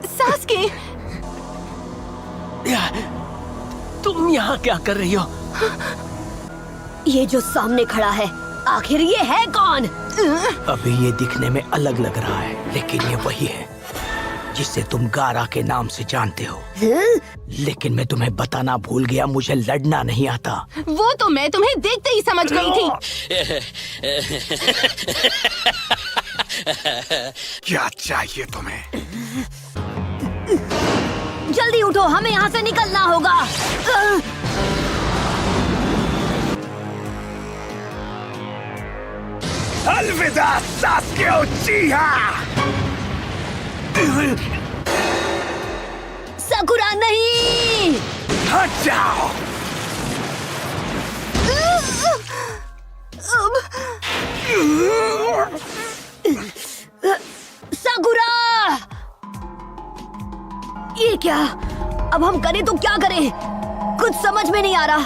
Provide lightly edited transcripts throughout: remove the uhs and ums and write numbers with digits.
Sasuke, तुम यहाँ क्या कर रही हो? ये जो सामने खड़ा है, आखिर ये है कौन? अभी ये दिखने में अलग लग रहा है, लेकिन ये वही है जिसे तुम गारा के नाम से जानते हो। लेकिन मैं तुम्हें बताना भूल गया, मुझे लड़ना नहीं आता। वो तो मैं तुम्हें देखते ही समझ गई थी। क्या चाहिए तुम्हें? जल्दी उठो, हमें यहाँ से निकलना होगा। अलविदा सास्के उचिहा। साकुरा नहीं। हट जाओ। साकुरा, ये क्या? अब हम करें तो क्या करें? कुछ समझ में नहीं आ रहा।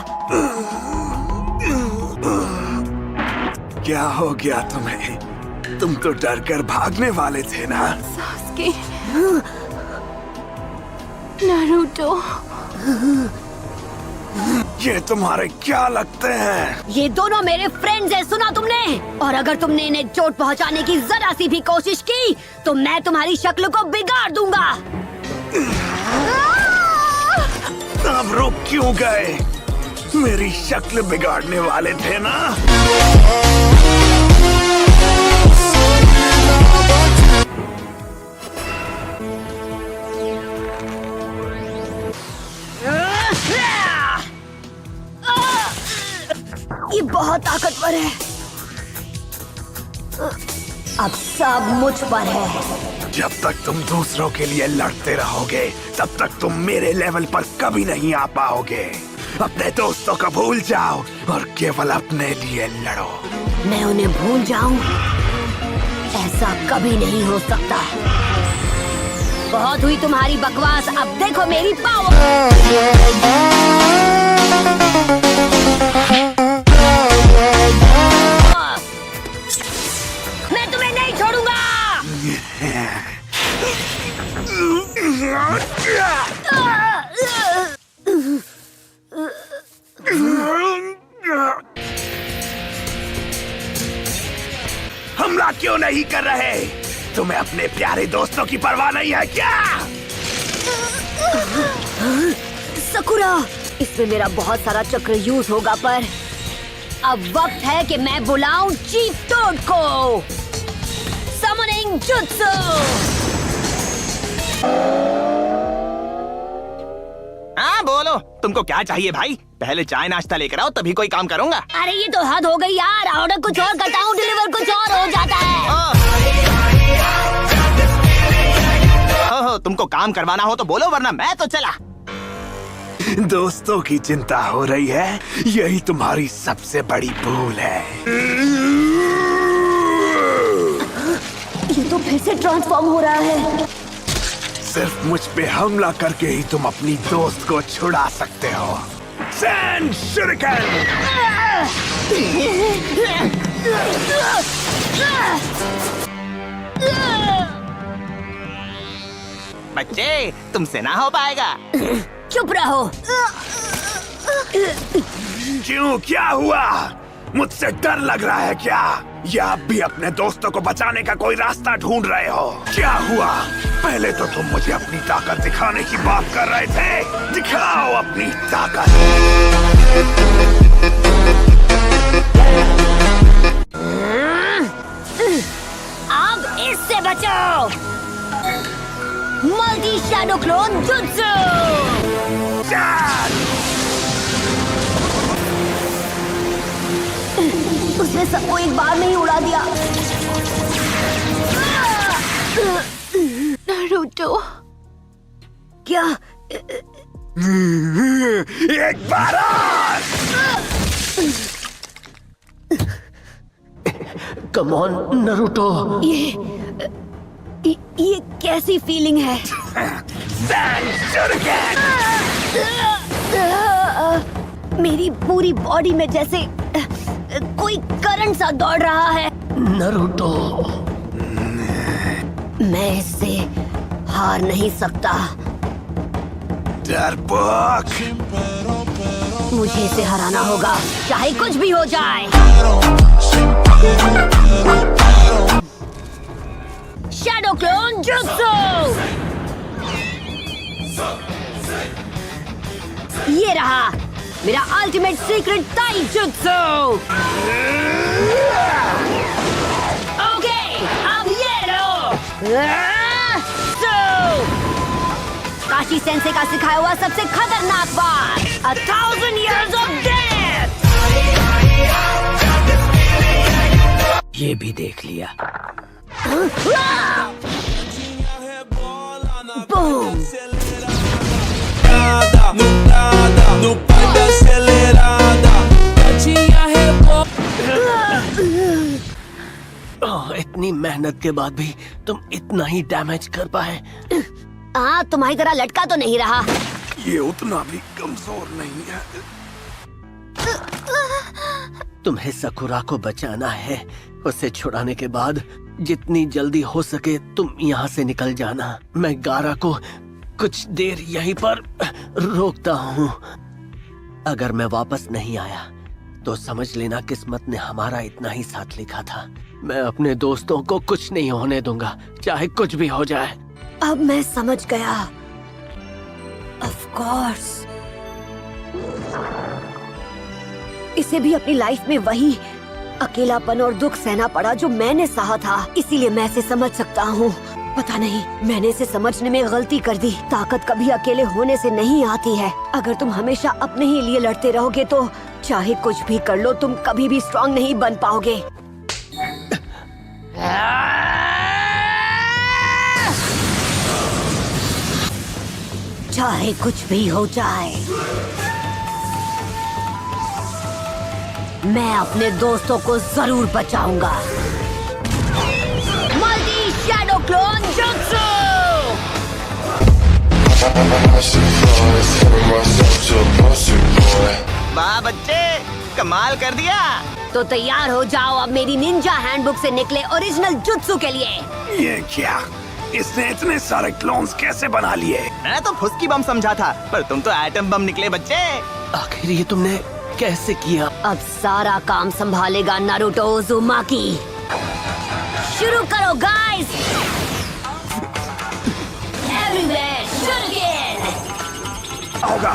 क्या हो गया तुम्हें? तुम तो डर कर भागने वाले थे ना? सास्के, नारुतो, ये तुम्हारे क्या लगते हैं? ये दोनों मेरे फ्रेंड्स हैं, सुना तुमने? और अगर तुमने इन्हें चोट पहुंचाने की जरा सी भी कोशिश की तो मैं तुम्हारी शक्ल को बिगाड़ दूंगा। अब रुक क्यों गए? मेरी शक्ल बिगाड़ने वाले थे ना? ये बहुत ताकतवर है। अब सब मुझ पर है। जब तक तुम दूसरों के लिए लड़ते रहोगे तब तक तुम मेरे लेवल पर कभी नहीं आ पाओगे। अपने दोस्तों को भूल जाओ और केवल अपने लिए लड़ो। मैं उन्हें भूल जाऊं? ऐसा कभी नहीं हो सकता। बहुत हुई तुम्हारी बकवास, अब देखो मेरी पावर। मैं तुम्हें नहीं छोड़ूंगा। हमला क्यों नहीं कर रहे? तुम्हें अपने प्यारे दोस्तों की परवाह नहीं है क्या? सकुरा, इसमें मेरा बहुत सारा चक्र यूज होगा, पर अब वक्त है कि मैं बुलाऊं चीफ टोड को। Summoning jutsu. हाँ बोलो, तुमको क्या चाहिए भाई? पहले चाय नाश्ता लेकर आओ, तभी कोई काम करूंगा। अरे ये तो हद हो गई यार। ऑर्डर कुछ और करता हूँ, डिलीवर कुछ और हो जाता है। हो, तुमको काम करवाना हो तो बोलो, वरना मैं तो चला। दोस्तों की चिंता हो रही है, यही तुम्हारी सबसे बड़ी भूल है। ये तो फिर से ट्रांसफॉर्म हो रहा है। सिर्फ मुझ पे हमला करके ही तुम अपनी दोस्त को छुड़ा सकते हो। सैंड शuriken! बच्चे, तुमसे ना हो पाएगा। चुप रहो। क्यों, क्या हुआ? मुझसे डर लग रहा है क्या? या आप भी अपने दोस्तों को बचाने का कोई रास्ता ढूंढ रहे हो? क्या हुआ? पहले तो तुम मुझे अपनी ताकत दिखाने की बात कर रहे थे। दिखाओ अपनी ताकत। अब इससे बचो। Multi shadow clone jutsu. उसने सबको एक बार में ही उड़ा दिया। नारुतो, क्या? एक बार और! Come on Naruto. ये कैसी फीलिंग है? सैंड शuriken! मेरी पूरी बॉडी में जैसे कोई करंट सा दौड़ रहा है। नारुतो, मैं इससे हार नहीं सकता। डरपोक। मुझे इसे हराना होगा, चाहे कुछ भी हो जाए। Shadow clone jutsu. ये रहा मेरा अल्टीमेट सीक्रेट ताई जुत्सु। ओके, अब ये लो। काशी सेंसे का सिखाया हुआ सबसे खतरनाक बात, 1000 years of death। ये भी देख लिया। Boom. No pai acelerada. Tinha इतनी मेहनत के बाद भी तुम इतना ही डैमेज कर पाए। हाँ, तुम्हारी तरह लटका तो नहीं रहा। ये उतना भी कमजोर नहीं है। तुम्हें सकुरा को बचाना है। उसे छुड़ाने के बाद जितनी जल्दी हो सके तुम यहाँ से निकल जाना। मैं गारा को कुछ देर यहीं पर रोकता हूँ। अगर मैं वापस नहीं आया तो समझ लेना किस्मत ने हमारा इतना ही साथ लिखा था। मैं अपने दोस्तों को कुछ नहीं होने दूंगा, चाहे कुछ भी हो जाए। अब मैं समझ गया। Of course। इसे भी अपनी लाइफ में वही अकेलापन और दुख सहना पड़ा जो मैंने सहा था, इसीलिए मैं इसे समझ सकता हूँ। पता नहीं मैंने इसे समझने में गलती कर दी। ताकत कभी अकेले होने से नहीं आती है। अगर तुम हमेशा अपने ही लिए लड़ते रहोगे तो चाहे कुछ भी कर लो तुम कभी भी स्ट्रांग नहीं बन पाओगे। चाहे कुछ भी हो जाए, मैं अपने दोस्तों को जरूर बचाऊंगा। Multi shadow clone jutsu. वाह बच्चे, कमाल कर दिया। तो तैयार हो जाओ अब मेरी निंजा हैंडबुक से निकले ओरिजिनल जुत्सु के लिए। ये क्या? इसने इतने सारे क्लोन्स कैसे बना लिए? मैं तो फुस्की बम समझा था, पर तुम तो एटम बम निकले बच्चे। आखिर ये तुमने कैसे किया? अब सारा काम संभालेगा नारुतो उज़ुमाकी। शुरू करो गाइस। एवरीवेयर शुरू अगेन। होगा।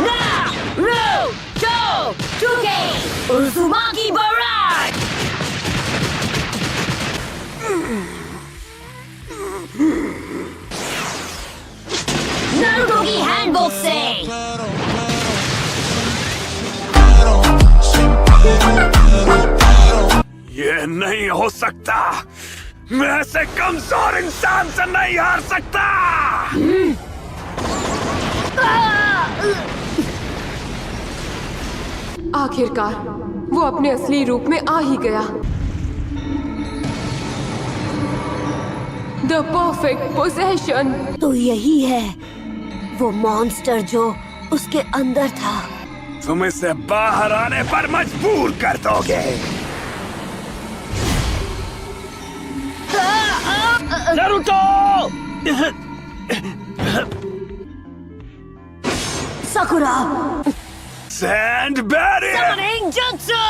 Naruto टुके Uzumaki baraat. नारुतो की हैंडबुक से। ये नहीं हो सकता। मैं ऐसे कमजोर इंसान से नहीं हार सकता। आखिरकार वो अपने असली रूप में आ ही गया। The perfect possession. तो यही है वो मॉन्स्टर जो उसके अंदर था। तुम इसे बाहर आने पर मजबूर कर दोगे। Naruto! साकुरा। Sand barrier. Summoning Jutsu!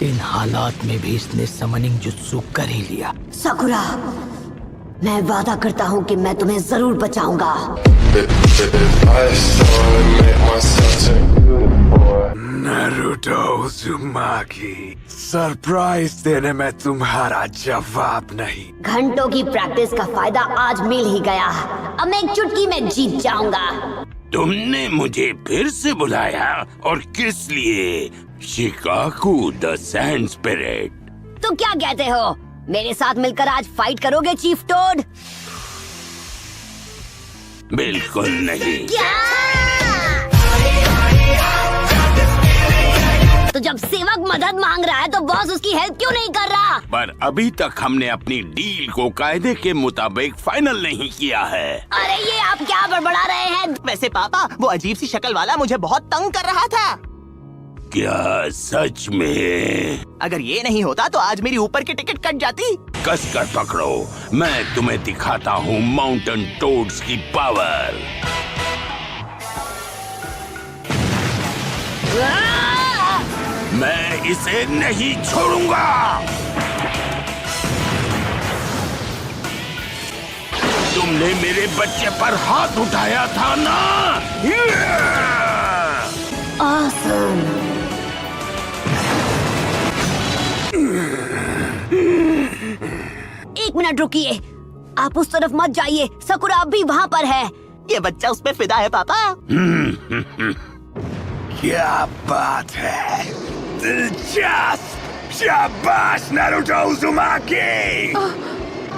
इन हालात में भी इसने समनिंग जुत्सु कर ही लिया। साकुरा, मैं वादा करता हूँ कि मैं तुम्हें जरूर बचाऊंगा। नारुतो उज़ुमाकी, सरप्राइज देने में तुम्हारा जवाब नहीं। घंटों की प्रैक्टिस का फायदा आज मिल ही गया। अब मैं एक चुटकी में जीत जाऊंगा। तुमने मुझे फिर से बुलाया और किस लिए? शिकाकू द सैंड स्पिरिट। तो क्या कहते हो, मेरे साथ मिलकर आज फाइट करोगे चीफ टोड? बिल्कुल नहीं। क्या? तो जब सेवक मदद मांग रहा है तो बॉस उसकी हेल्प क्यों नहीं कर रहा? पर अभी तक हमने अपनी डील को कायदे के मुताबिक फाइनल नहीं किया है। अरे ये आप क्या बड़बड़ा रहे हैं? वैसे पापा, वो अजीब सी शक्ल वाला मुझे बहुत तंग कर रहा था। क्या सच में? अगर ये नहीं होता तो आज मेरी ऊपर की टिकट कट जाती। कसकर पकड़ो, मैं तुम्हें दिखाता हूँ माउंटेन टोड्स की पावर। मैं इसे नहीं छोड़ूंगा। तुमने मेरे बच्चे पर हाथ उठाया था ना? Awesome. एक मिनट रुकिए, आप उस तरफ मत जाइए, सकुरा अभी वहाँ पर है। ये बच्चा उस पे फिदा है पापा। क्या बात है, दिलचस्प। शाबाश नारुतो उज़ुमाकी।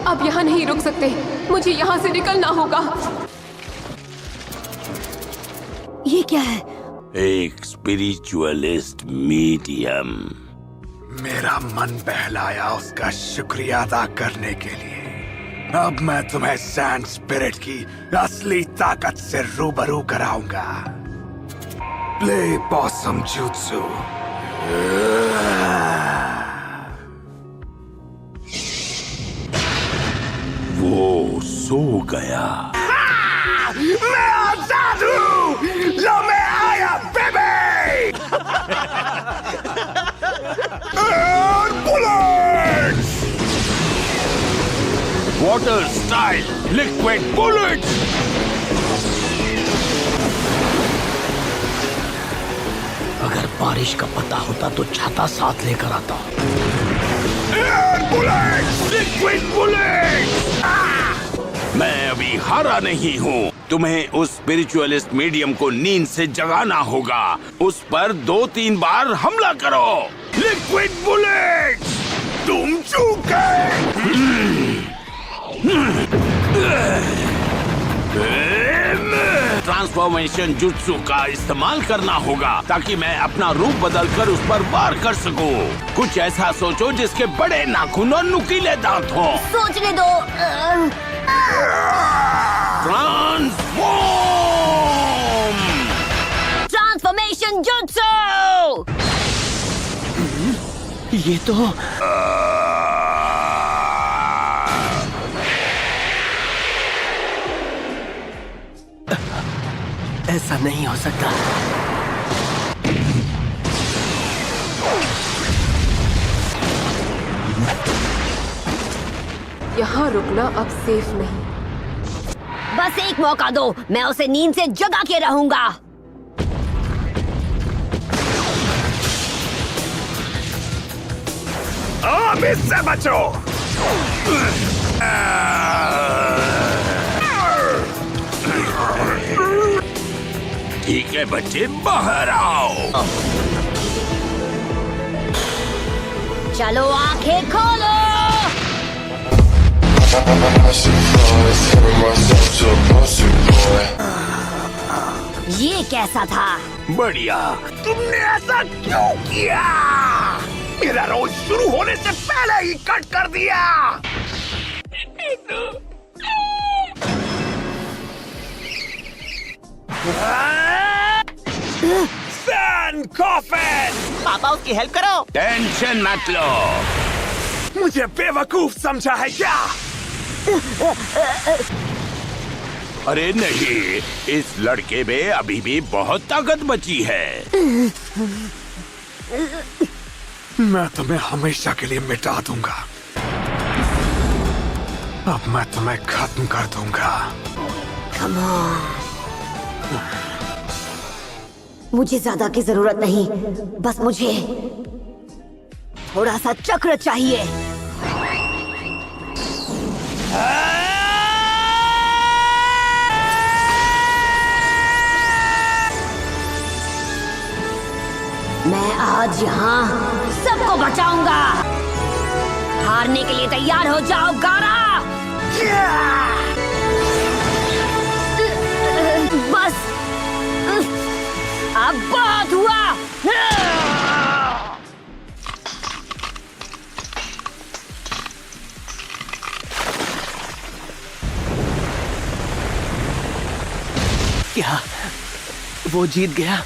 अब यहाँ नहीं रुक सकते, मुझे यहाँ से निकलना होगा। ये क्या है? एक स्पिरिचुअलिस्ट मीडियम। मेरा मन बहलाया उसका शुक्रिया अदा करने के लिए। अब मैं तुम्हें सैंड स्पिरिट की असली ताकत से रूबरू कराऊंगा। Play POSSUM jutsu. वो सो गया। मैं आजाद हूँ। लो मैं आया बेबी। और bullets. Water style liquid bullets. अगर बारिश का पता होता तो छाता साथ लेकर आता। Air bullets, liquid bullets. मैं अभी हारा नहीं हूँ। तुम्हें उस स्पिरिचुअलिस्ट मीडियम को नींद से जगाना होगा। उस पर 2-3 बार हमला करो। Liquid bullets. तुम चूक गए। ट्रांसफॉर्मेशन जुत्सु का इस्तेमाल करना होगा ताकि मैं अपना रूप बदलकर उस पर वार कर सकूं। कुछ ऐसा सोचो जिसके बड़े नाखून और नुकीले दांत हों। सोचने दो। Transformation jutsu. ये तो ऐसा नहीं हो सकता। यहाँ रुकना अब सेफ नहीं। बस एक मौका दो, मैं उसे नींद से जगा के रहूंगा। अब इससे बचो। ठीक है बच्चे, बाहर आओ। चलो आंखें खोलो। ये कैसा था? बढ़िया। तुमने ऐसा क्यों किया? मेरा रोज शुरू होने से पहले ही कट कर दिया। सैन कॉफिन। पापा उसकी हेल्प करो। टेंशन मत लो। मुझे बेवकूफ समझा है क्या? अरे नहीं, इस लड़के में अभी भी बहुत ताकत बची है। मैं तुम्हें हमेशा के लिए मिटा दूंगा। अब मैं तुम्हें खत्म कर दूंगा। Come on. मुझे ज्यादा की जरूरत नहीं, बस मुझे थोड़ा सा चक्र चाहिए। मैं आज यहाँ सबको बचाऊंगा। हारने के लिए तैयार हो जाओ गारा। बस अब बहुत हुआ। क्या वो जीत गया?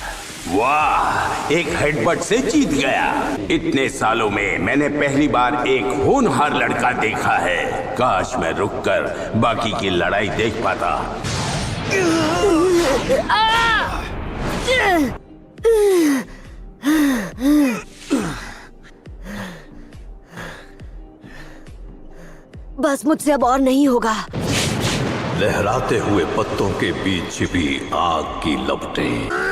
वाह, एक हेडबट से जीत गया। इतने सालों में मैंने पहली बार एक होनहार लड़का देखा है। काश मैं रुककर बाकी की लड़ाई देख पाता। बस मुझसे अब और नहीं होगा। लहराते हुए पत्तों के बीच छिपी आग की लपटें।